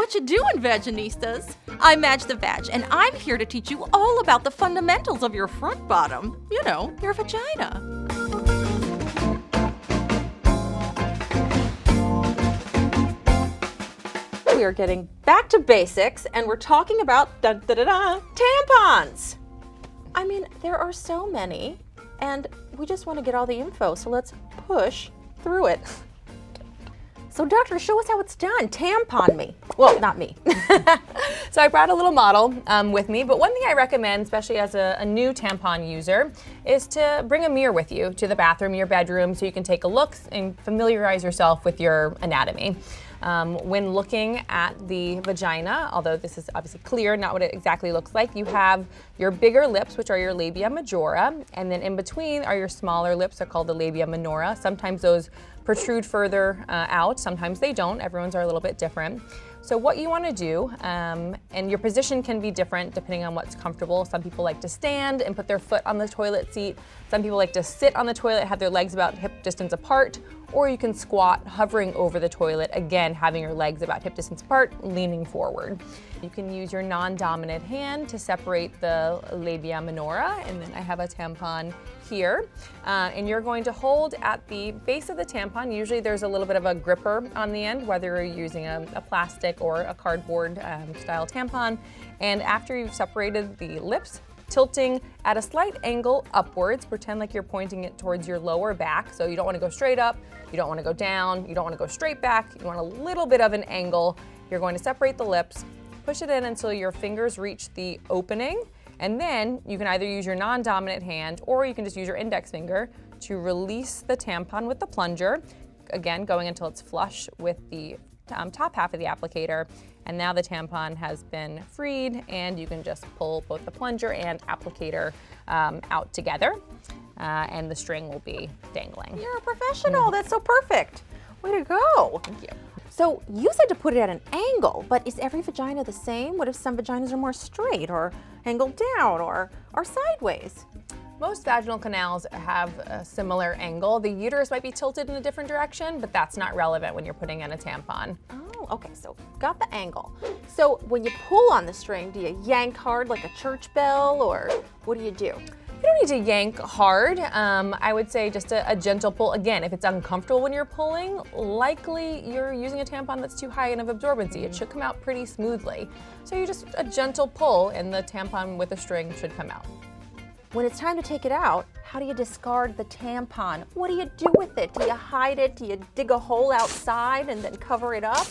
What you doing, vaginistas? I'm Madge the Vag, and I'm here to teach you all about the fundamentals of your front bottom. You know, your vagina. We are getting back to basics, and we're talking about tampons. I mean, there are so many, and we just want to get all the info, so let's push through it. So doctor, show us how it's done. Tampon me. Well, not me. So I brought a little model with me, but one thing I recommend, especially as a new tampon user, is to bring a mirror with you to the bathroom, your bedroom, so you can take a look and familiarize yourself with your anatomy. When looking at the vagina, although this is obviously clear, not what it exactly looks like, you have your bigger lips, which are your labia majora, and then in between are your smaller lips, they're called the labia minora. Sometimes those protrude further out, sometimes they don't. Everyone's are a little bit different. So what you want to do, and your position can be different depending on what's comfortable. Some people like to stand and put their foot on the toilet seat. Some people like to sit on the toilet, have their legs about hip distance apart, or you can squat, hovering over the toilet, again, having your legs about hip distance apart, leaning forward. You can use your non-dominant hand to separate the labia minora, and then I have a tampon here, and you're going to hold at the base of the tampon. Usually there's a little bit of a gripper on the end, whether you're using a plastic or a cardboard style tampon. And after you've separated the lips, tilting at a slight angle upwards, pretend like you're pointing it towards your lower back. So you don't want to go straight up, you don't want to go down, you don't want to go straight back, you want a little bit of an angle. You're going to separate the lips, push it in until your fingers reach the opening, and then you can either use your non-dominant hand or you can just use your index finger to release the tampon with the plunger, again going until it's flush with the top half of the applicator. And now the tampon has been freed, and you can just pull both the plunger and applicator out together, and the string will be dangling. You're a professional. That's so perfect. Way to go. Thank you. So you said to put it at an angle, but is every vagina the same? What if some vaginas are more straight or angled down or sideways? Most vaginal canals have a similar angle. The uterus might be tilted in a different direction, but that's not relevant when you're putting in a tampon. Oh, okay, so got the angle. So when you pull on the string, do you yank hard like a church bell, or what do you do? You don't need to yank hard. I would say just a gentle pull. Again, if it's uncomfortable when you're pulling, likely you're using a tampon that's too high in of absorbency. It should come out pretty smoothly. So you just a gentle pull and the tampon with a string should come out. When it's time to take it out, how do you discard the tampon? What do you do with it? Do you hide it? Do you dig a hole outside and then cover it up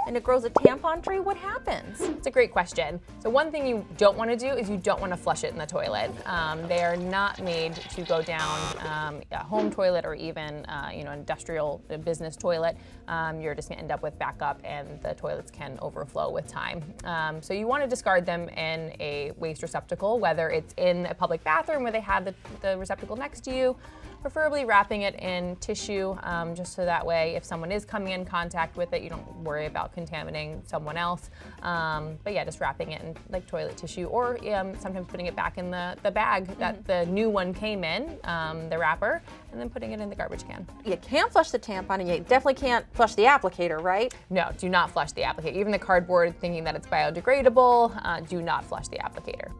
and it grows a tampon tree? What happens? It's a great question. So one thing you don't want to do is you don't want to flush it in the toilet. They are not made to go down a home toilet or even industrial business toilet. You're just going to end up with backup, and the toilets can overflow with time. So you want to discard them in a waste receptacle, whether it's in a public bathroom where they have the receptacle next to you, preferably wrapping it in tissue, just so that way if someone is coming in contact with it, you don't worry about contaminating someone else. But yeah, just wrapping it in like toilet tissue, or sometimes putting it back in the bag that the new one came in, the wrapper, and then putting it in the garbage can. You can't flush the tampon, and you definitely can't flush the applicator, right? No, do not flush the applicator. Even the cardboard, thinking that it's biodegradable, do not flush the applicator.